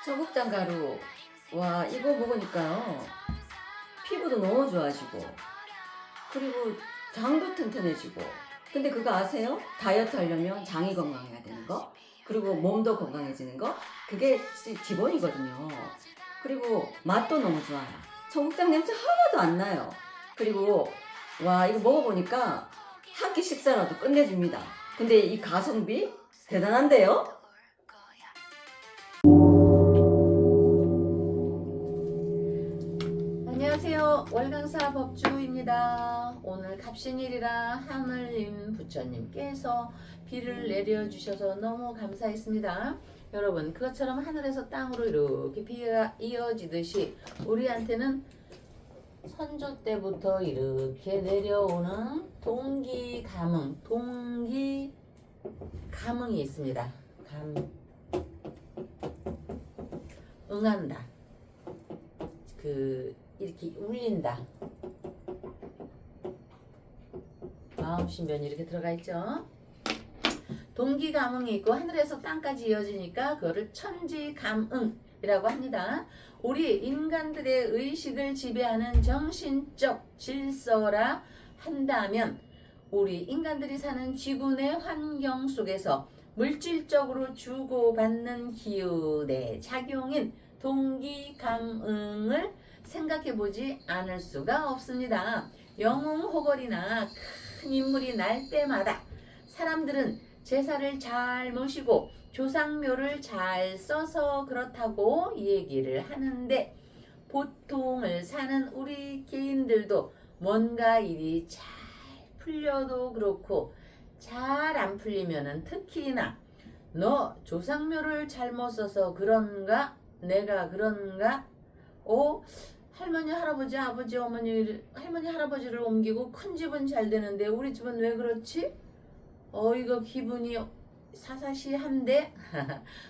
청국장 가루. 와, 이거 먹으니까요. 피부도 너무 좋아지고, 그리고 장도 튼튼해지고. 근데 그거 아세요? 다이어트 하려면 장이 건강해야 되는 거, 그리고 몸도 건강해지는 거. 그게 기본이거든요. 그리고 맛도 너무 좋아요. 청국장 냄새 하나도 안 나요. 그리고 와, 이거 먹어보니까 한 끼 식사라도 끝내줍니다. 근데 이 가성비 대단한데요? 안녕하세요. 월강사 법주입니다. 오늘 갑신일이라 하늘님 부처님께서 비를 내려주셔서 너무 감사했습니다. 여러분, 그것처럼 하늘에서 땅으로 이렇게 비가 이어지듯이 우리한테는 선조 때부터 이렇게 내려오는 동기 감흥이 있습니다. 응한다. 이렇게 울린다. 마음신변이 이렇게 들어가 있죠. 동기감흥이 있고 하늘에서 땅까지 이어지니까 그거를 천지감응이라고 합니다. 우리 인간들의 의식을 지배하는 정신적 질서라 한다면 우리 인간들이 사는 지구내 환경 속에서 물질적으로 주고받는 기운의 작용인 동기감응을 생각해보지 않을 수가 없습니다. 영웅호걸이나 큰 인물이 날 때마다 사람들은 제사를 잘 모시고 조상묘를 잘 써서 그렇다고 얘기를 하는데, 보통을 사는 우리 개인들도 뭔가 일이 잘 풀려도 그렇고 잘 안 풀리면은 특히나 너 조상묘를 잘못 써서 그런가? 내가 그런가? 할머니 할아버지 아버지 어머니 할머니 할아버지를 옮기고 큰 집은 잘 되는데 우리 집은 왜 그렇지? 이거 기분이 사사시한데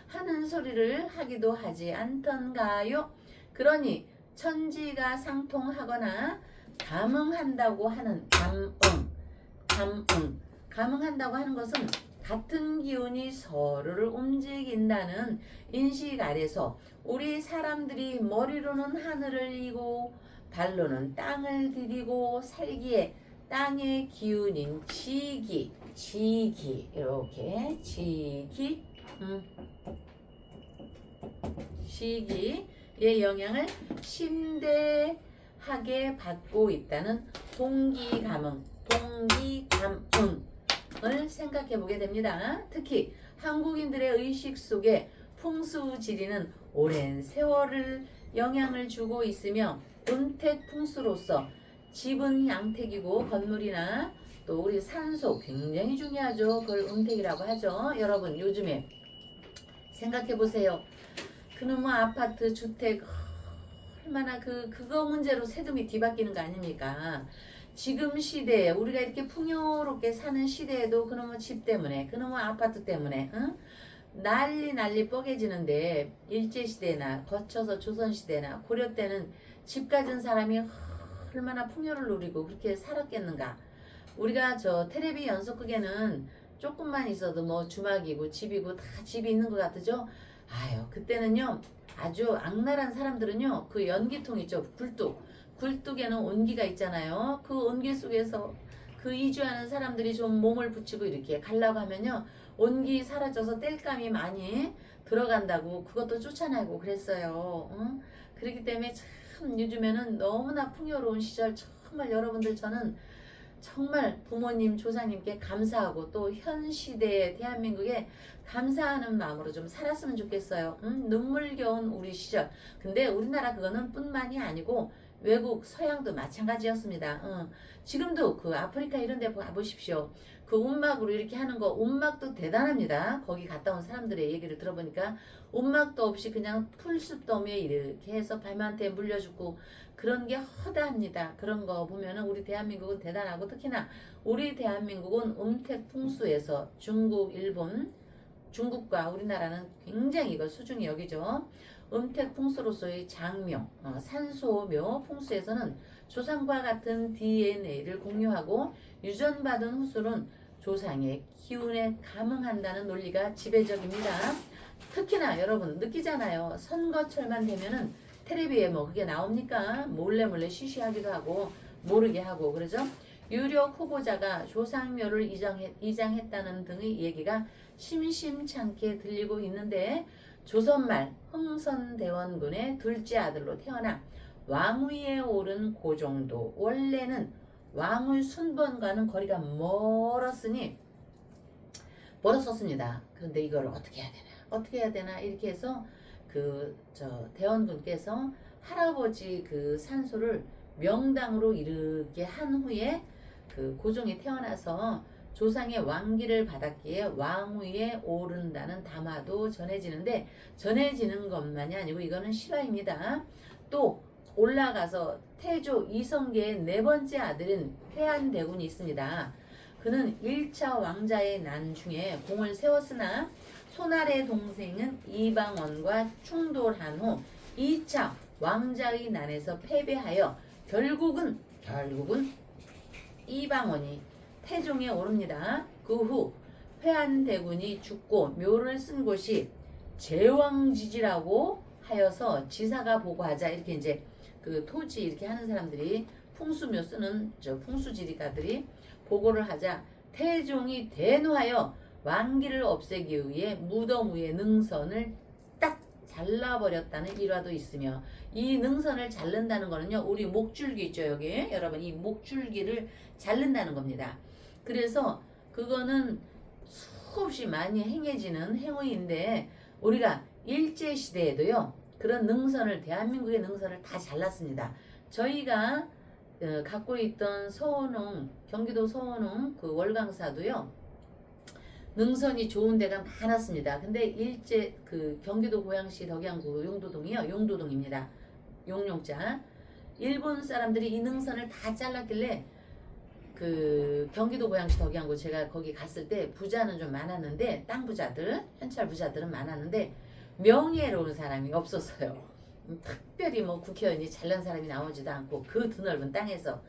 하는 소리를 하기도 하지 않던가요? 그러니 천지가 상통하거나 감응한다고 하는 감응한다고 하는 것은 같은 기운이 서로를 움직인다는 인식 아래서 우리 사람들이 머리로는 하늘을 이고 발로는 땅을 디디고 살기에 땅의 기운인 지기 이렇게 지기의 영향을 심대하게 받고 있다는 동기감응을 생각해 보게 됩니다. 특히 한국인들의 의식 속에 풍수지리는 오랜 세월을 영향을 주고 있으며 음택풍수로서 집은 양택이고 건물이나 또 우리 산소 굉장히 중요하죠. 그걸 음택이라고 하죠. 여러분, 요즘에 생각해 보세요. 그놈의 아파트 주택 얼마나 그거 문제로 세금이 뒤바뀌는 거 아닙니까? 지금 시대에 우리가 이렇게 풍요롭게 사는 시대에도 그놈의 집 때문에 그놈의 아파트 때문에 난리 뻐개지는데, 일제시대나 거쳐서 조선시대나 고려 때는 집 가진 사람이 얼마나 풍요를 누리고 그렇게 살았겠는가. 우리가 저 텔레비 연속극에는 조금만 있어도 뭐 주막이고 집이고 다 집이 있는 것 같으죠. 그때는요, 아주 악랄한 사람들은요, 그 연기통 있죠, 굴뚝에는 온기가 있잖아요. 그 온기 속에서 그 이주하는 사람들이 좀 몸을 붙이고 이렇게 가려고 하면요, 온기 사라져서 땔감이 많이 들어간다고 그것도 쫓아내고 그랬어요. 그렇기 때문에 참 요즘에는 너무나 풍요로운 시절, 정말 여러분들, 저는 정말 부모님 조상님께 감사하고 또 현 시대의 대한민국에 감사하는 마음으로 좀 살았으면 좋겠어요. 눈물겨운 우리 시절. 근데 우리나라 그거는 뿐만이 아니고 외국 서양도 마찬가지였습니다. 지금도 그 아프리카 이런 데 가보십시오. 그 움막으로 이렇게 하는 거, 움막도 대단합니다. 거기 갔다 온 사람들의 얘기를 들어보니까 움막도 없이 그냥 풀숲더미에 이렇게 해서 발만테 물려 죽고 그런 게 허다합니다. 그런 거 보면은 우리 대한민국은 대단하고, 특히나 우리 대한민국은 음택풍수에서 중국, 일본, 중국과 우리나라는 굉장히 이걸 소중히 여기죠. 음택풍수로서의 장묘, 산소묘 풍수에서는 조상과 같은 DNA를 공유하고 유전받은 후손은 조상의 기운에 감응한다는 논리가 지배적입니다. 특히나 여러분 느끼잖아요. 선거철만 되면은 텔레비에 뭐 그게 나옵니까? 몰래 쉬쉬하기도 하고 모르게 하고 그러죠. 유력 후보자가 조상묘를 이장했다는 등의 얘기가 심심찮게 들리고 있는데 조선말 흥선대원군의 둘째 아들로 태어나 왕위에 오른 고종도 원래는 왕의 순번과는 거리가 멀었었습니다. 그런데 이걸 어떻게 해야 되나? 어떻게 해야 되나? 이렇게 해서 대원군께서 할아버지 그 산소를 명당으로 이르게 한 후에 그 고종이 태어나서 조상의 왕기를 받았기에 왕위에 오른다는 담화도 전해지는데 전해지는 것만이 아니고 이거는 실화입니다. 또 올라가서 태조 이성계의 네 번째 아들인 회한대군이 있습니다. 그는 1차 왕자의 난 중에 공을 세웠으나 손아래 동생은 이방원과 충돌한 후 2차 왕자의 난에서 패배하여 결국은 이방원이 태종에 오릅니다. 그 후 회한대군이 죽고 묘를 쓴 곳이 제왕지지라고 하여서 지사가 보고하자 이렇게 이제 그 토지 이렇게 하는 사람들이 풍수묘 쓰는 풍수지리가들이 보고를 하자 태종이 대노하여 왕기를 없애기 위해 무덤 위에 능선을 딱 잘라버렸다는 일화도 있으며 이 능선을 자른다는 거는요 우리 목줄기 있죠 여기 여러분 이 목줄기를 자른다는 겁니다. 그래서 그거는 수없이 많이 행해지는 행위인데 우리가 일제시대에도요 그런 능선을 대한민국의 능선을 다 잘랐습니다. 저희가 갖고 있던 서원흥 경기도 서원흥 그 월강사도요 능선이 좋은 데가 많았습니다. 근데 일제 그 경기도 고양시 덕양구 용도동이요 용도동입니다. 용용자 일본 사람들이 이 능선을 다 잘랐길래 그 경기도 고양시 덕양구 제가 거기 갔을 때 부자는 좀 많았는데 땅 부자들 현찰 부자들은 많았는데 명예로운 사람이 없었어요. 특별히 뭐 국회의원이 잘난 사람이 나오지도 않고 그 드넓은 땅에서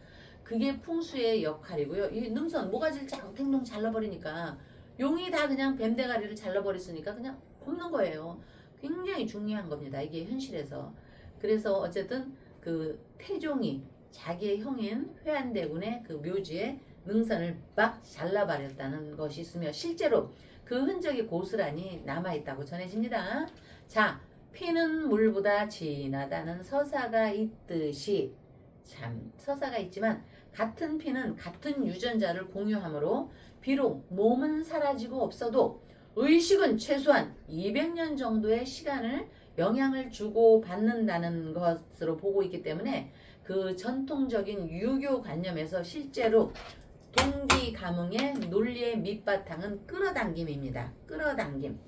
그게 풍수의 역할이고요. 이 능선 모가지를 탱둥 잘라버리니까 용이 다 그냥 뱀대가리를 잘라버렸으니까 그냥 굽는 거예요. 굉장히 중요한 겁니다. 이게 현실에서. 그래서 어쨌든 그 태종이 자기의 형인 회한대군의 그 묘지에 능선을 막 잘라버렸다는 것이 있으며 실제로 그 흔적이 고스란히 남아있다고 전해집니다. 자, 피는 물보다 진하다는 서사가 있듯이 참 서사가 있지만 같은 피는 같은 유전자를 공유하므로 비록 몸은 사라지고 없어도 의식은 최소한 200년 정도의 시간을 영향을 주고 받는다는 것으로 보고 있기 때문에 그 전통적인 유교관념에서 실제로 동기 가뭉의 논리의 밑바탕은 끌어당김입니다. 끌어당김.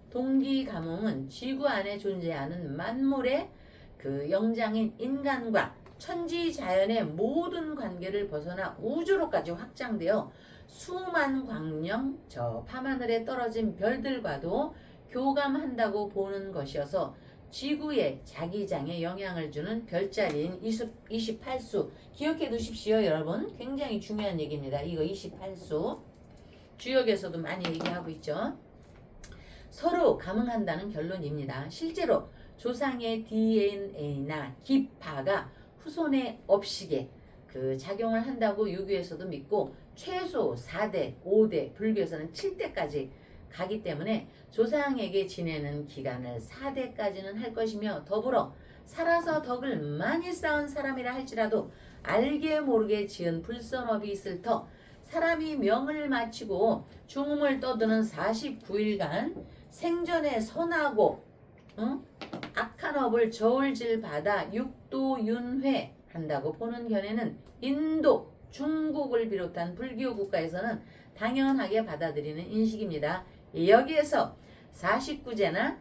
동기 가뭉은 지구 안에 존재하는 만물의 그 영장인 인간과 천지 자연의 모든 관계를 벗어나 우주로까지 확장되어 수만 광년 저 밤하늘에 떨어진 별들과도 교감한다고 보는 것이어서 지구의 자기장에 영향을 주는 별자리인 28수 기억해 두십시오 여러분. 굉장히 중요한 얘기입니다. 이거 28수 주역에서도 많이 얘기하고 있죠. 서로 감응한다는 결론입니다. 실제로 조상의 DNA나 기파가 후손의 업식에 그 작용을 한다고 유교에서도 믿고 최소 4대, 5대, 불교에서는 7대까지 가기 때문에 조상에게 지내는 기간을 4대까지는 할 것이며 더불어 살아서 덕을 많이 쌓은 사람이라 할지라도 알게 모르게 지은 불선업이 있을 터 사람이 명을 마치고 중음을 떠드는 49일간 생전에 선하고 악한 업을 저울질 받아 육도윤회 한다고 보는 견해는 인도, 중국을 비롯한 불교 국가에서는 당연하게 받아들이는 인식입니다. 여기에서 49제나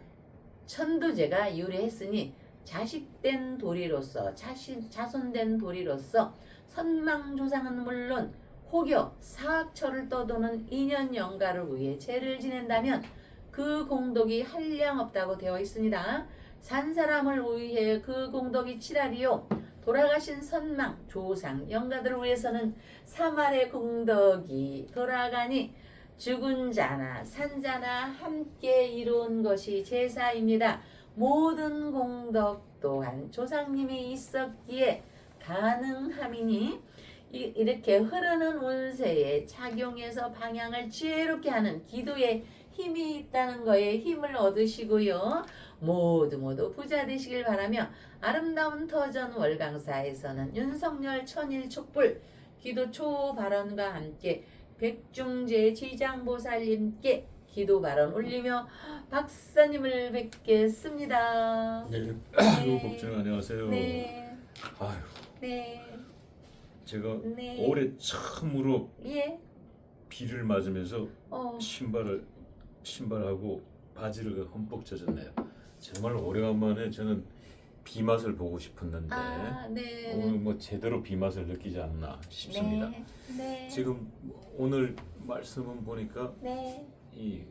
천도제가 유래했으니 자식된 도리로서 자손된 도리로서 선망조상은 물론 혹여 사악처를 떠도는 인연영가를 위해 제를 지낸다면 그 공덕이 한량없다고 되어 있습니다. 산 사람을 위해 그 공덕이 치라리요 돌아가신 선망, 조상, 영가들을 위해서는 3알의 공덕이 돌아가니 죽은 자나 산 자나 함께 이룬 것이 제사입니다. 모든 공덕 또한 조상님이 있었기에 가능함이니 이렇게 흐르는 운세에 작용해서 방향을 지혜롭게 하는 기도에 힘이 있다는 거에 힘을 얻으시고요. 모두 부자 되시길 바라며 아름다운 터전 월강사에서는 윤석열 천일 촛불 기도 초 발언과 함께 백중제 지장보살님께 기도 발언 올리며 박사님을 뵙겠습니다. 네, 네. 복주님 안녕하세요. 네. 아유, 네. 제가 네. 올해 처음으로 예. 비를 맞으면서 어. 신발하고 바지를 흠뻑 젖었네요. 정말 오래간만에 저는 비 맛을 보고 싶었는데 아, 네. 오늘 뭐 제대로 비 맛을 느끼지 않나 싶습니다. 네. 네. 지금 오늘 말씀은 보니까 네. 이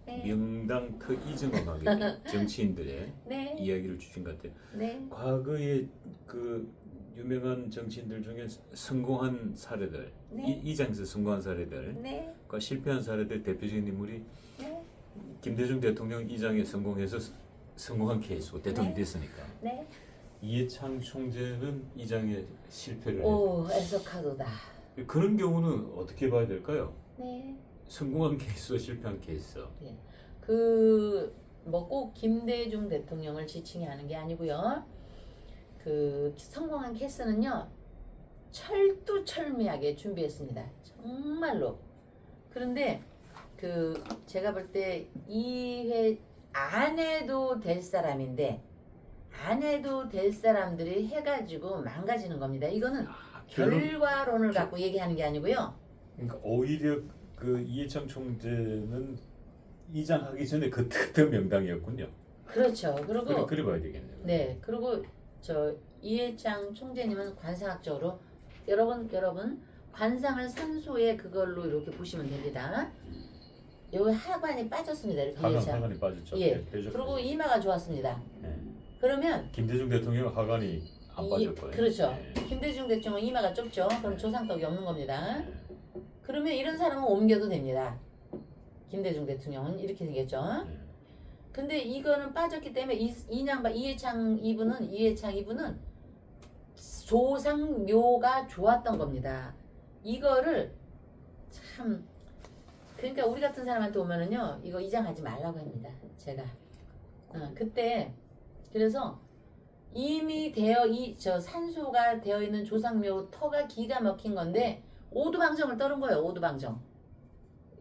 네. 명당 그 이정학의 정치인들의 네. 이야기를 주신 것 같아요. 네. 과거에 그 유명한 정치인들 중에 성공한 사례들, 네. 이장에서 성공한 사례들, 네. 그 실패한 사례들 대표적인 인물이 네. 김대중 대통령 이장에 성공해서 성공한 케이스고 대통령이 네. 됐으니까. 네. 이해창 총재는 이장에 실패를 오, 에서카도다. 했 그런 경우는 어떻게 봐야 될까요? 네. 성공한 케이스와 실패한 케이스. 뭐 꼭 김대중 대통령을 지칭해 하는 게 아니고요. 그 성공한 케이스는요. 철두철미하게 준비했습니다. 정말로. 그런데 그 제가 볼 때 이회 안 해도 될 사람인데 안 해도 될 사람들이 해가지고 망가지는 겁니다. 이거는 결과론을 갖고 얘기하는 게 아니고요. 그러니까 오히려 그 이해창 총재는 이장하기 전에 그때 명당이었군요. 그렇죠. 그리고 그래 봐야 되겠네요. 네, 그리고 저 이해창 총재님은 관상학적으로 여러분 관상을 산소에 그걸로 이렇게 보시면 됩니다. 여기 하관이 빠졌습니다. 이렇게 이해창. 하관이 빠졌죠. 예. 네, 빼졌고. 그리고 이마가 좋았습니다. 네. 그러면 김대중 대통령 하관이 안 빠졌고요. 그렇죠. 네. 김대중 대통령은 이마가 좁죠. 그럼 조상덕이 없는 겁니다. 네. 그러면 이런 사람은 옮겨도 됩니다. 김대중 대통령은 이렇게 생겼죠. 네. 근데 이거는 빠졌기 때문에 이해창 이분은 조상묘가 좋았던 겁니다. 이거를 참 그러니까 우리 같은 사람한테 오면은요 이거 이장하지 말라고 합니다. 제가 그때 그래서 이미 저 산소가 되어 있는 조상묘 터가 기가 막힌 건데 오두방정을 떨은 거예요. 오두방정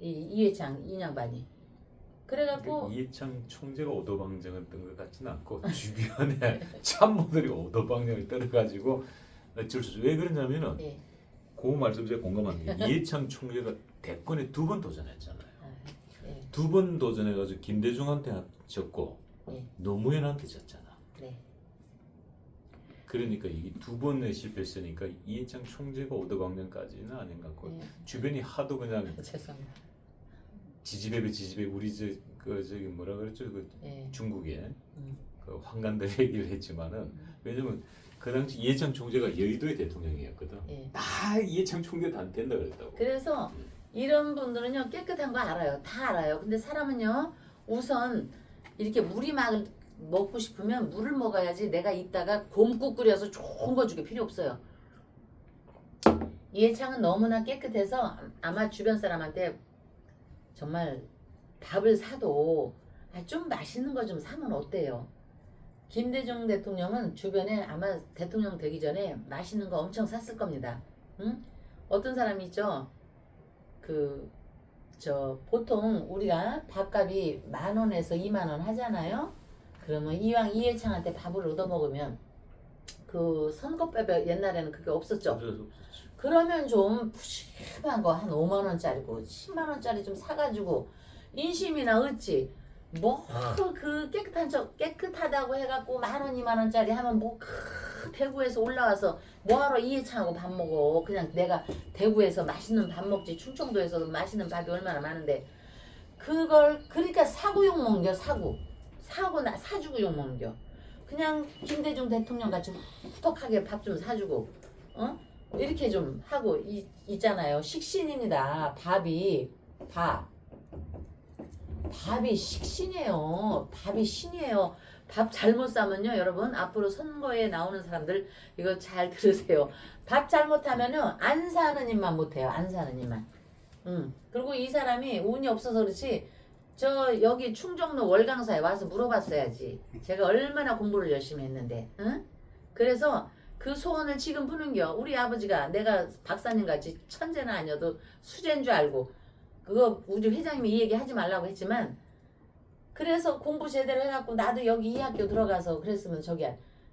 이해창 인양반이 그래갖고 이해창 총재가 오도방정을 뜬 것 같지는 않고 주변에 참모들이 오도방정을 떨어가지고 어쩔 수 없이 왜 그러냐면은 예. 그 말씀 제가 공감하는 게 이해창 총재가 대권에 2번 도전했잖아요. 예. 2번 도전해가지고 김대중한테 졌고 예. 노무현한테 졌잖아. 네. 그러니까 이게 2번에 실패했으니까 이해창 총재가 오도방정까지는 아닌 것 같고 예. 주변이 하도 그냥 죄송합니다. 지지배 우리 저기 뭐라 그랬죠 그 예. 중국에 음. 그 황간들 얘기를 했지만은 왜냐면 그 당시 이해창 총재가 여의도의 대통령이었거든. 예. 다 이해창 총재도 안 된다 그랬다고. 그래서 이런 분들은요 깨끗한 거 알아요. 다 알아요. 근데 사람은요 우선 이렇게 물이 막 먹고 싶으면 물을 먹어야지 내가 이따가 곰국 끓여서 좋은 거 주게 필요 없어요. 이해창은 너무나 깨끗해서 아마 주변 사람한테 정말 밥을 사도 좀 맛있는 거 좀 사면 어때요? 김대중 대통령은 주변에 아마 대통령 되기 전에 맛있는 거 엄청 샀을 겁니다. 응? 어떤 사람이 있죠? 보통 우리가 밥값이 10,000원에서 20,000원 하잖아요. 그러면 이왕 이해창한테 밥을 얻어먹으면 그 선거법에 옛날에는 그게 없었죠. 그러면 좀 푸짐한 거 한 5만 원짜리고 10만 원짜리 좀 사가지고 인심이나 얻지. 뭐 그 깨끗하다고 해갖고 10,000원 2만 원짜리 하면 뭐 대구에서 올라와서 뭐하러 이해창하고 밥 먹어. 그냥 내가 대구에서 맛있는 밥 먹지. 충청도에서도 맛있는 밥이 얼마나 많은데 그걸 그러니까 사고 욕 먹겨. 사주고 욕 먹겨. 그냥 김대중 대통령 같이 후덕하게 밥 좀 사주고 이렇게 좀 하고 있잖아요. 식신입니다. 밥이 밥이 식신이에요. 밥이 신이에요. 밥 잘못 싸면요, 여러분 앞으로 선거에 나오는 사람들 이거 잘 들으세요. 밥 잘못하면요 안 사는 입만 못해요. 안 사는 입만. 그리고 이 사람이 운이 없어서 그렇지 저 여기 충정로 월강사에 와서 물어봤어야지. 제가 얼마나 공부를 열심히 했는데. 응? 그래서 그 소원을 지금 푸는겨. 우리 아버지가 내가 박사님같이 천재는 아니어도 수재인 줄 알고 그거 우리 회장님이 이 얘기 하지 말라고 했지만 그래서 공부 제대로 해갖고 나도 여기 이 학교 들어가서 그랬으면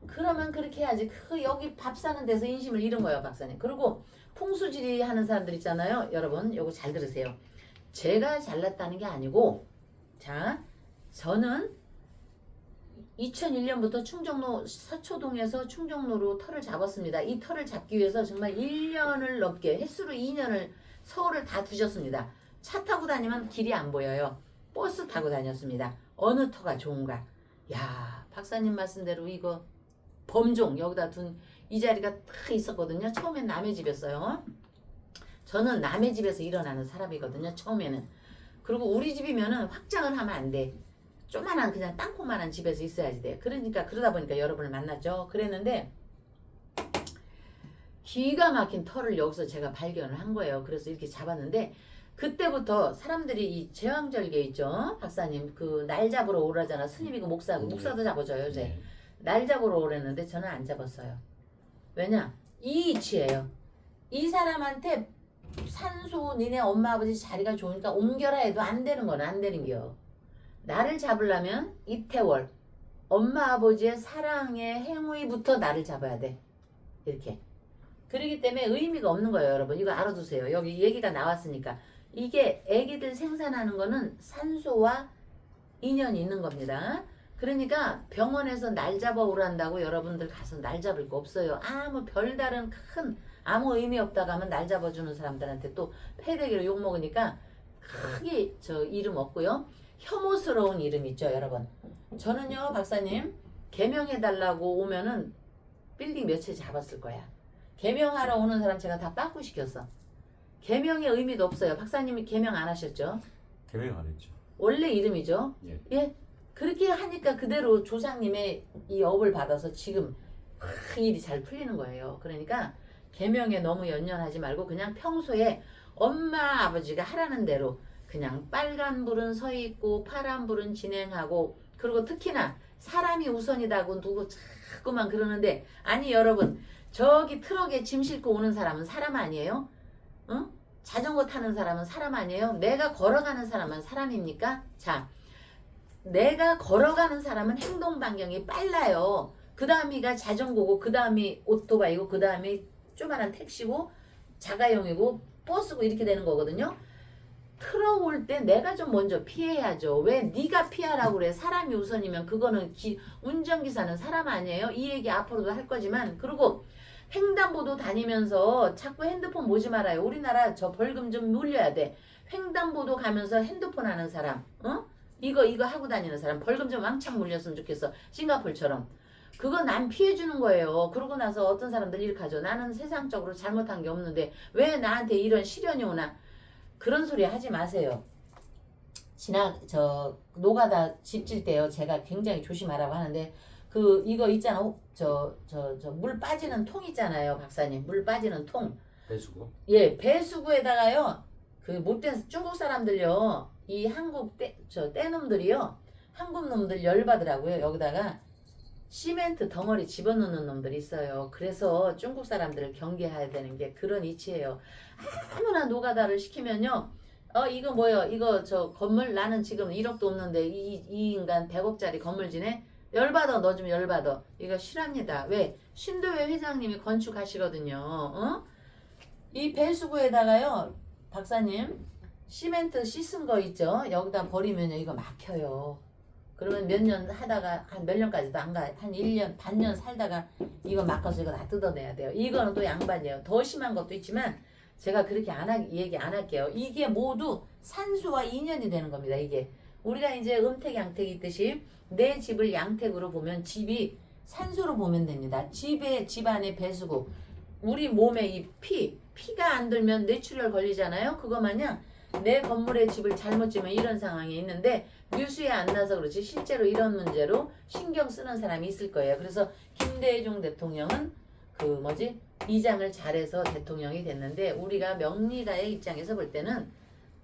그러면 그렇게 해야지. 그 여기 밥 사는 데서 인심을 잃은 거예요, 박사님. 그리고 풍수지리 하는 사람들 있잖아요. 여러분 요거 잘 들으세요. 제가 잘났다는 게 아니고 자 저는 2001년부터 충정로 서초동에서 충정로로 터를 잡았습니다. 이 터를 잡기 위해서 정말 1년을 넘게 횟수로 2년을 서울을 다 두셨습니다. 차 타고 다니면 길이 안 보여요. 버스 타고 다녔습니다. 어느 터가 좋은가. 야 박사님 말씀대로 이거 범종 여기다 둔 이 자리가 딱 있었거든요. 처음엔 남의 집이었어요. 저는 남의 집에서 일어나는 사람이거든요. 처음에는. 그리고 우리 집이면은 확장을 하면 안 돼. 조만한 그냥 땅콩만한 집에서 있어야지 돼. 그러니까 그러다 보니까 여러분을 만났죠. 그랬는데 기가 막힌 터를 여기서 제가 발견을 한 거예요. 그래서 이렇게 잡았는데 그때부터 사람들이 이 제왕절개 있죠. 박사님 그 날 잡으러 오라잖아. 스님이고 목사도 잡아줘요 요새. 네. 날 잡으러 오랬는데 저는 안 잡았어요. 왜냐? 이 이치예요. 이 사람한테 산소 니네 엄마 아버지 자리가 좋으니까 옮겨라 해도 안 되는 건 안 되는겨. 나를 잡으려면 이태월 엄마 아버지의 사랑의 행위부터 나를 잡아야 돼. 이렇게. 그러기 때문에 의미가 없는 거예요, 여러분. 이거 알아두세요. 여기 얘기가 나왔으니까. 이게 애기들 생산하는 거는 산소와 인연이 있는 겁니다. 그러니까 병원에서 날 잡아 오란다고 여러분들 가서 날 잡을 거 없어요. 아무 별다른 큰 아무 의미 없다고 하면 날 잡아주는 사람들한테 또 패대기로 욕먹으니까 크게 저 이름 없고요. 혐오스러운 이름 있죠, 여러분. 저는요, 박사님 개명해달라고 오면은 빌딩 몇 채 잡았을 거야. 개명하러 오는 사람 제가 다 빠꾸 시켰어. 개명의 의미도 없어요. 박사님이 개명 안 하셨죠? 개명 안 했죠. 원래 이름이죠. 예. 예. 그렇게 하니까 그대로 조상님의 이 업을 받아서 지금 일이 잘 풀리는 거예요. 그러니까 계명에 너무 연연하지 말고 그냥 평소에 엄마 아버지가 하라는 대로 그냥 빨간 불은 서 있고 파란 불은 진행하고 그리고 특히나 사람이 우선이다고 누구 자꾸만 그러는데 아니 여러분 저기 트럭에 짐 싣고 오는 사람은 사람 아니에요? 응? 자전거 타는 사람은 사람 아니에요? 내가 걸어가는 사람은 사람입니까? 자 내가 걸어가는 사람은 행동 반경이 빨라요. 그 다음이가 자전거고 그 다음이 오토바이고 그 다음이 조그만한 택시고 자가용이고 버스고 이렇게 되는 거거든요. 트럭 올 때 내가 좀 먼저 피해야죠. 왜 네가 피하라고 그래. 사람이 우선이면 그거는 운전기사는 사람 아니에요. 이 얘기 앞으로도 할 거지만 그리고 횡단보도 다니면서 자꾸 핸드폰 보지 말아요. 우리나라 저 벌금 좀 물려야 돼. 횡단보도 가면서 핸드폰 하는 사람 이거 하고 다니는 사람 벌금 좀 왕창 물렸으면 좋겠어. 싱가포르처럼. 그거 남 피해주는 거예요. 그러고 나서 어떤 사람들 이렇게 하죠. 나는 세상적으로 잘못한 게 없는데 왜 나한테 이런 시련이 오나. 그런 소리 하지 마세요. 노가다 집 질 때요. 제가 굉장히 조심하라고 하는데 이거 있잖아. 물 빠지는 통 있잖아요. 박사님. 물 빠지는 통. 배수구? 예, 배수구에다가요. 그 못된 중국 사람들요. 이 한국 떼놈들이요. 한국 놈들 열받으라고요. 여기다가 시멘트 덩어리 집어넣는 놈들이 있어요. 그래서 중국 사람들을 경계해야 되는 게 그런 이치예요. 아무나 노가다를 시키면요. 이거 뭐요? 이거 저 건물 나는 지금 1억도 없는데 이 인간 100억짜리 건물 지네? 열받아. 너 좀 열받아. 이거 실합니다. 왜? 신도회 회장님이 건축하시거든요. 이 배수구에다가요. 박사님 시멘트 씻은 거 있죠? 여기다 버리면 이거 막혀요. 그러면 몇 년 하다가 한 몇 년까지도 안 가. 한 1년 반년 살다가 이거 막아서 이거 다 뜯어내야 돼요. 이거는 또 양반이에요. 더 심한 것도 있지만 제가 그렇게 얘기 안 할게요. 이게 모두 산소와 인연이 되는 겁니다. 이게 우리가 이제 음택 양택이 있듯이 내 집을 양택으로 보면 집이 산소로 보면 됩니다. 집 안에 배수구 우리 몸에 이 피가 안 들면 뇌출혈 걸리잖아요. 그거 마냥 내 건물에 집을 잘못 지면 이런 상황이 있는데 뉴스에 안 나서 그렇지 실제로 이런 문제로 신경 쓰는 사람이 있을 거예요. 그래서 김대중 대통령은 그 뭐지 이장을 잘해서 대통령이 됐는데 우리가 명리가의 입장에서 볼 때는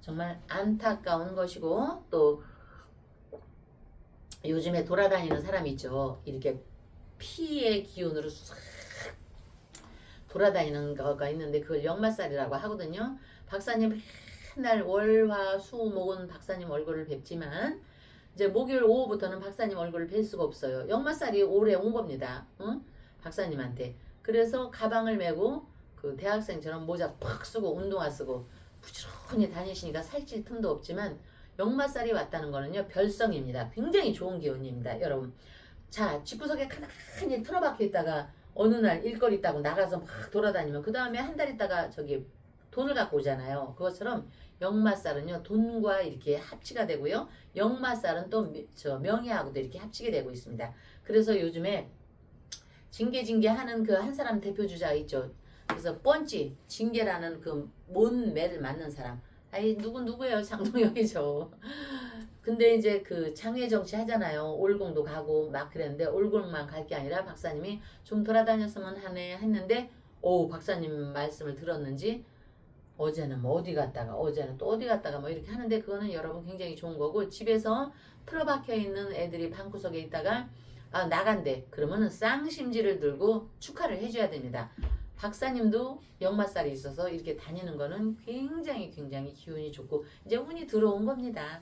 정말 안타까운 것이고 또 요즘에 돌아다니는 사람이 있죠. 이렇게 피의 기운으로 싹 돌아다니는 거가 있는데 그걸 역마살이라고 하거든요. 박사님 맨날 월화수목은 박사님 얼굴을 뵙지만 이제 목요일 오후부터는 박사님 얼굴을 뵐 수가 없어요. 역마살이 올해 온 겁니다. 응? 박사님한테. 그래서 가방을 메고 그 대학생처럼 모자 팍 쓰고 운동화 쓰고 부지런히 다니시니까 살찔 틈도 없지만 역마살이 왔다는 거는요 별성입니다. 굉장히 좋은 기운입니다. 여러분 자 집구석에 가만히 틀어박혀 있다가 어느 날 일거리 있다고 나가서 막 돌아다니면 그 다음에 한 달 있다가 저기 돈을 갖고 오잖아요. 그것처럼 역마살은요 돈과 이렇게 합치가 되고요. 역마살은 또 저 명예하고도 이렇게 합치게 되고 있습니다. 그래서 요즘에 징계 하는 그 한 사람 대표 주자가 있죠. 그래서 뻔찌 징계라는 그 뭔 매를 맞는 사람. 아이 누구예요? 장동영이죠. 근데 이제 그 장외 정치 하잖아요. 올공도 가고 막 그랬는데 올공만 갈 게 아니라 박사님이 좀 돌아다녔으면 하네 했는데 오 박사님 말씀을 들었는지 어제는 뭐 어디 갔다가 어제는 또 어디 갔다가 뭐 이렇게 하는데 그거는 여러분 굉장히 좋은 거고 집에서 틀어박혀 있는 애들이 방구석에 있다가 아 나간대 그러면은 쌍심지를 들고 축하를 해줘야 됩니다. 박사님도 역마살이 있어서 이렇게 다니는 거는 굉장히 기운이 좋고 이제 운이 들어온 겁니다.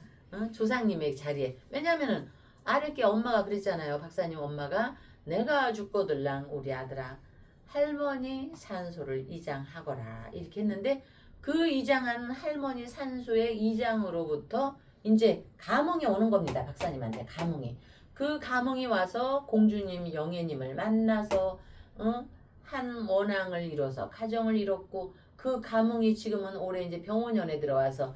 조상님의 자리에. 왜냐면은 아랫게 엄마가 그랬잖아요. 박사님 엄마가 내가 죽거들랑 우리 아들아 할머니 산소를 이장하거라 이렇게 했는데 그 이장한 할머니 산소의 이장으로부터 이제 가몽이 오는 겁니다. 박사님한테 가몽이. 그 가몽이 와서 공주님 영애님을 만나서 한 원앙을 이뤄서 가정을 이뤘고 그 가몽이 지금은 올해 이제 병원년에 들어와서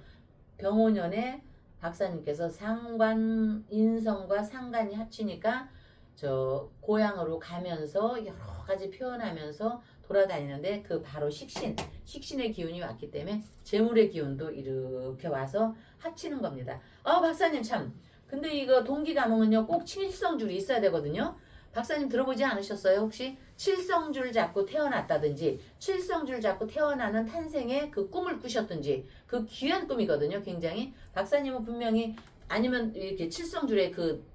병원년에 박사님께서 상관 인성과 상관이 합치니까 저 고향으로 가면서 여러 가지 표현하면서 돌아다니는데 그 바로 식신의 기운이 왔기 때문에 재물의 기운도 이렇게 와서 합치는 겁니다. 박사님 참 근데 이거 동기가몽은요 꼭 칠성줄이 있어야 되거든요. 박사님 들어보지 않으셨어요? 혹시 칠성줄 잡고 태어났다든지 칠성줄 잡고 태어나는 탄생의 그 꿈을 꾸셨든지 그 귀한 꿈이거든요. 굉장히 박사님은 분명히 아니면 이렇게 칠성줄에 그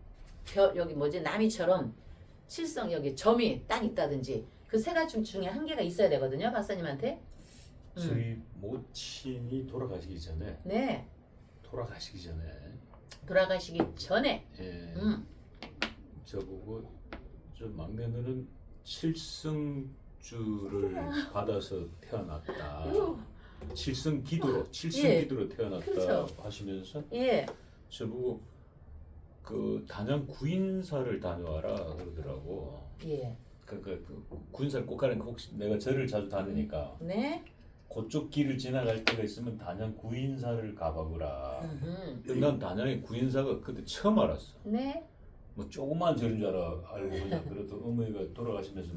여기 뭐지 나미처럼 칠성 여기 점이 딱 있다든지 그 세 가지 중에 한 개가 있어야 되거든요. 박사님한테. 저희 모친이 돌아가시기 전에 네. 돌아가시기 전에 예, 저보고 저 막내는 칠성주를 받아서 태어났다. 칠성기도로 태어났다 그렇죠. 하시면서 예. 저보고 그 단양 구인사를 다녀와라 그러더라고. 예. 그 구인사를 꼭 가는 거 혹시 내가 절을 자주 다니니까 네. 그쪽 길을 지나갈 때가 있으면 단양 구인사를 가봐보라. 음흠. 난 단양의 구인사가 그때 처음 알았어. 네. 뭐 조그만 절인 줄 알고 그냥 그래도 어머니가 돌아가시면서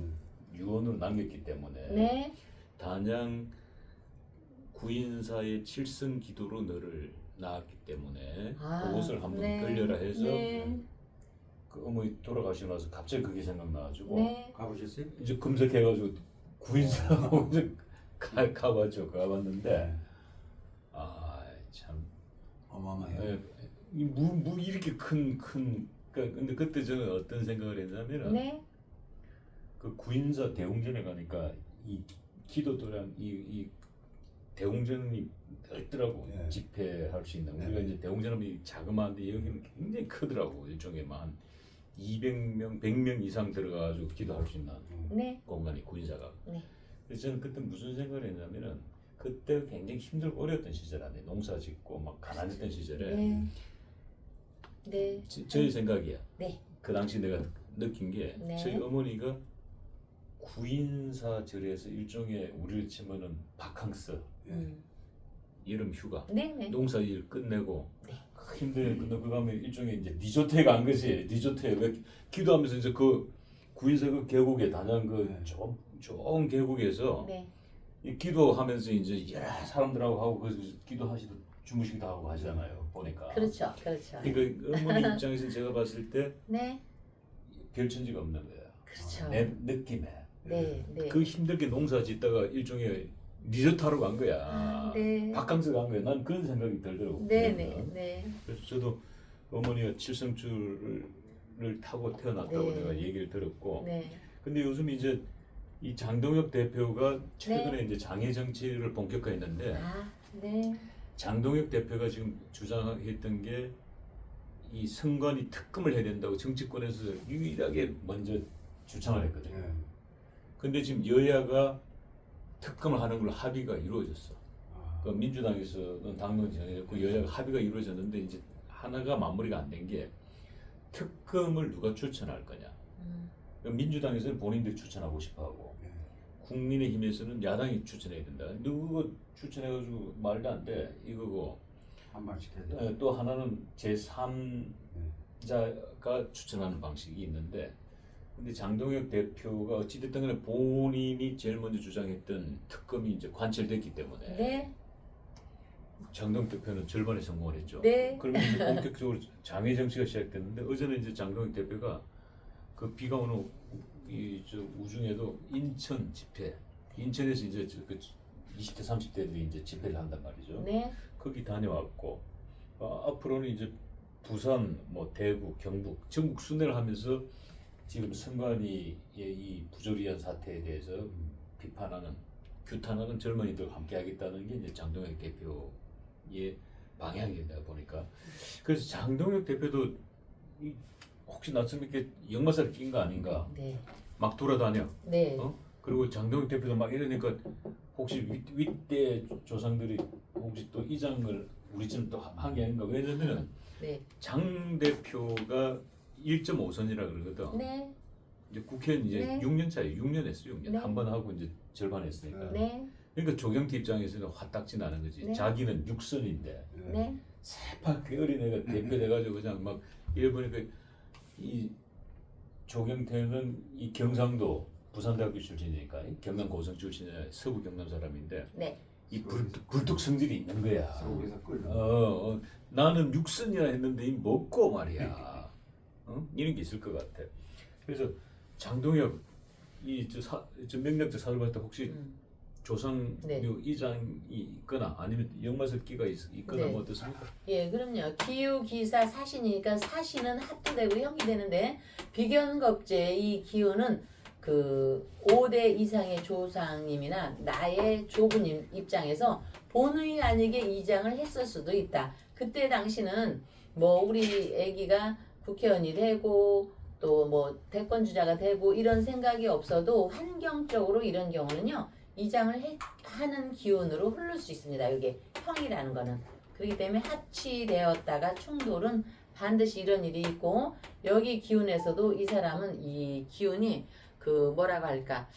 유언을 남겼기 때문에 네. 단양 구인사의 칠성 기도로 너를 낳았기 때문에 그곳을 한번 네. 들려라 해서 네. 그 어머니 돌아가시고 나서 갑자기 그게 생각나가지고 네. 가보셨어요? 이제 검색해가지고 구인사하고 이제 가봤죠. 가봤는데 참 어마어마해요. 이렇게 큰 근데 그때 저는 어떤 생각을 했냐면은 네. 그 구인사 대웅전에 가니까 이 기도도랑 이 대웅전이 넓더라고. 예. 집회할 수 있는. 네. 우리가 이제 대웅전하면 이 자그마한데 여기는 굉장히 크더라고. 일종의 한 200명, 100명 이상 들어가가지고 기도할 수 있는 네. 공간이 구인사가. 네. 그래서 저는 그때 무슨 생각을 했냐면은 그때 굉장히 힘들고 어려웠던 시절 안에 농사 짓고 막 가난했던 시절에 네. 네. 저의 생각이야. 네. 그 당시 내가 느낀 게 네. 저희 어머니가 구인사 절에서 일종의 우리를 치면은 바캉스 여름 휴가 네. 네. 농사 일 끝내고 네. 힘들게 끝내고 그 가면 일종의 이제 리조트에 간 거지. 리조트에 왜 기도하면서 이제 그 구인사 그 계곡에 단양 그 좋은 계곡에서 네. 이 기도하면서 이제 여러 사람들하고 하고 거기서 기도하시던 주무시기도 하고 하잖아요. 보니까. 그렇죠, 그렇죠. 그러니까 어머니 입장에서 제가 봤을 때 네, 별천지가 없는 거예요. 그렇죠. 내 느낌에. 네, 네. 그 힘들게 농사 짓다가 일종의 리조트하러 간 거야. 아, 네. 바캉스 간 거야. 난 그런 생각이 들더라고. 네, 네, 네. 그래서 저도 어머니가 칠성줄을 타고 태어났다고 네. 내가 얘기를 들었고. 네. 근데 요즘 이제 이 장동혁 대표가 최근에 네. 이제 장애 정치를 본격화했는데 아, 네. 장동혁 대표가 지금 주장했던 게 이 선관위 특검을 해야 된다고 정치권에서 유일하게 먼저 주창을 했거든요. 네. 근데 지금 여야가 특검을 하는 걸로 합의가 이루어졌어. 아, 그 민주당에서는 당론 정해졌고 여야가 합의가 이루어졌는데 이제 하나가 마무리가 안 된 게 특검을 누가 추천할 거냐. 민주당에서는 본인들이 추천하고 싶어하고 네. 국민의힘에서는 야당이 추천해야 된다. 누구 추천해가지고 말도 안 돼. 이거고 한 말씩 해야 돼. 또 하나는 제3자가 추천하는 방식이 있는데 근데 장동혁 대표가 어찌됐든 간에 본인이 제일 먼저 주장했던 특검이 이제 관철됐기 때문에 네. 장동혁 대표는 절반에 성공을 했죠. 네. 그러면 이제 본격적으로 장애 정치가 시작됐는데 어제는 이제 장동혁 대표가 그 비가 오는 이저 우중에도 인천 집회, 인천에서 이제 그 20대 30대들이 이제 집회를 한단 말이죠. 네. 거기 다녀왔고 앞으로는 이제 부산, 뭐 대구, 경북, 전국 순회를 하면서 지금 선관위의 이 부조리한 사태에 대해서 비판하는, 규탄하는 젊은이들과 함께하겠다는 게 이제 장동혁 대표의 방향이다 보니까 그래서 장동혁 대표도 혹시 나처럼 이렇게 역마살을 낀 거 아닌가 네. 막 돌아다녀. 네. 그리고 장동혁 대표도 막 이러니까 혹시 윗대 조상들이 혹시 또 이장을 우리처럼 또 한 게 아닌가. 왜냐면 네. 장 대표가 1.5선이라 그러거든. 네. 이제 국회는 이제 네. 6년 차에 6년 했어요. 6년 네. 한 번 하고 이제 절반 했으니까. 네. 그러니까 조경태 입장에서는 화딱지 나는 거지. 네. 자기는 6선인데 네. 네. 새빨개 어린애가 대표 돼가지고 그냥 막 이래 보니까 이 조경태는 이 경상도 부산대학교 출신이니까 경남 고성 출신의 서부 경남 사람인데 네. 이 불뚝 성질이 있는 거야. 속에서 끓는. 나는 6선이라 했는데 이 먹고 말이야. 이런 게 있을 것 같아. 그래서 장동혁 이저 명략적 사를 봤을 때 혹시 조상 네. 이장이 있거나 아니면 역마살 끼가 있거나 네. 뭐 어떻습니까? 예, 그럼요. 기유, 기사, 사신이니까 사신은 합도 되고 형이 되는데 비견겁제 이 기유는 그 5대 이상의 조상님이나 나의 조부님 입장에서 본의 아니게 이장을 했을 수도 있다. 그때 당시는 뭐 우리 아기가 국회의원이 되고 또 뭐 대권주자가 되고 이런 생각이 없어도 환경적으로 이런 경우는요. 이장을 하는 기운으로 흐를 수 있습니다. 이게 형이라는 거는. 그렇기 때문에 합치되었다가 충돌은 반드시 이런 일이 있고 여기 기운에서도 이 사람은 이 기운이 그 뭐라고 할까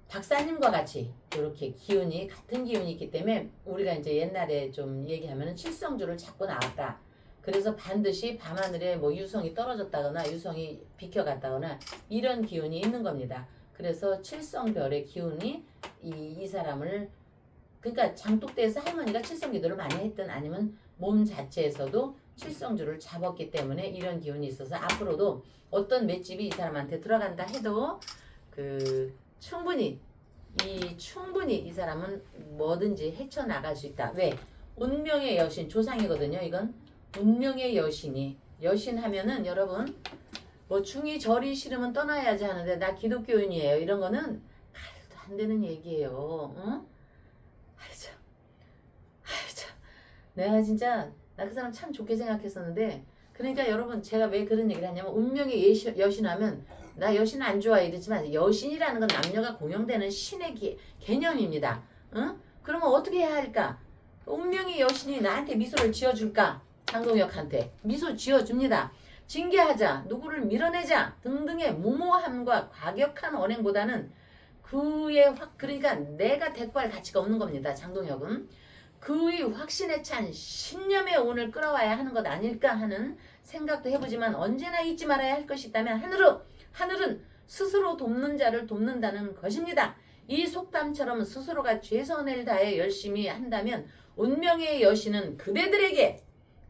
박사님과 같이 이렇게 기운이 같은 기운이 있기 때문에 우리가 이제 옛날에 좀 얘기하면은 칠성주를 찾고 나왔다. 그래서 반드시 밤하늘에 뭐 유성이 떨어졌다거나 유성이 비켜갔다거나 이런 기운이 있는 겁니다. 그래서 칠성별의 기운이 이 사람을 그러니까 장독대에서 할머니가 칠성기도를 많이 했든 아니면 몸 자체에서도 칠성주를 잡았기 때문에 이런 기운이 있어서 앞으로도 어떤 맷집이 이 사람한테 들어간다 해도 그 충분히 이 사람은 뭐든지 헤쳐나갈 수 있다. 왜? 운명의 여신 조상이거든요. 이건 운명의 여신이 여신하면은 여러분 뭐 중이 절이 싫으면 떠나야지 하는데 나 기독교인이에요. 이런 거는 말도 안 되는 얘기예요. 응? 아이 참. 내가 진짜 나 그 사람 참 좋게 생각했었는데 그러니까 여러분 제가 왜 그런 얘기를 하냐면 운명의 여신하면 나 여신 안 좋아해 이랬지만 여신이라는 건 남녀가 공용되는 신의 개념입니다. 응? 그러면 어떻게 해야 할까? 운명의 여신이 나한테 미소를 지어줄까? 장동혁한테 미소 지어줍니다. 징계하자, 누구를 밀어내자 등등의 무모함과 과격한 언행보다는 그러니까 내가 대꾸할 가치가 없는 겁니다. 장동혁은 그의 확신에 찬 신념의 운을 끌어와야 하는 것 아닐까 하는 생각도 해보지만 언제나 잊지 말아야 할 것이 있다면 하늘은 스스로 돕는 자를 돕는다는 것입니다. 이 속담처럼 스스로가 최선을 다해 열심히 한다면 운명의 여신은 그대들에게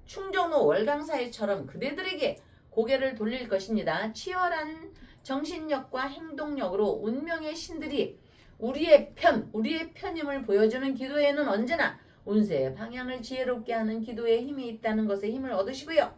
충정로 월강사회처럼 그대들에게 고개를 돌릴 것입니다. 치열한 정신력과 행동력으로 운명의 신들이 우리의 편임을 보여주는 기도에는 언제나 운세의 방향을 지혜롭게 하는 기도에 힘이 있다는 것에 힘을 얻으시고요.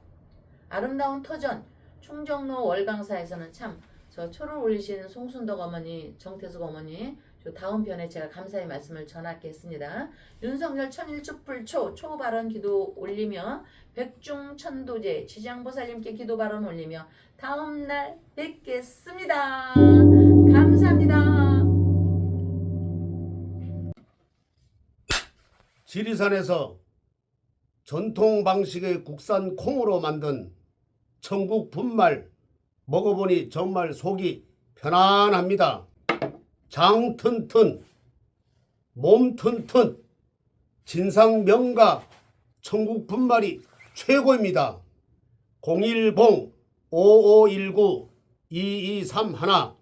아름다운 터전 충정로 월강사에서는 참 저 초를 올리신 송순덕 어머니, 정태숙 어머니 저 다음 편에 제가 감사의 말씀을 전하겠습니다. 윤석열 천일촛불초 초발언 기도 올리며 백중천도제 지장보살님께 기도 발언 올리며 다음날 뵙겠습니다. 감사합니다. 지리산에서 전통 방식의 국산 콩으로 만든 천국 분말 먹어보니 정말 속이 편안합니다. 장 튼튼, 몸 튼튼, 진상 명가 천국 분말이 최고입니다. 010-5519-2231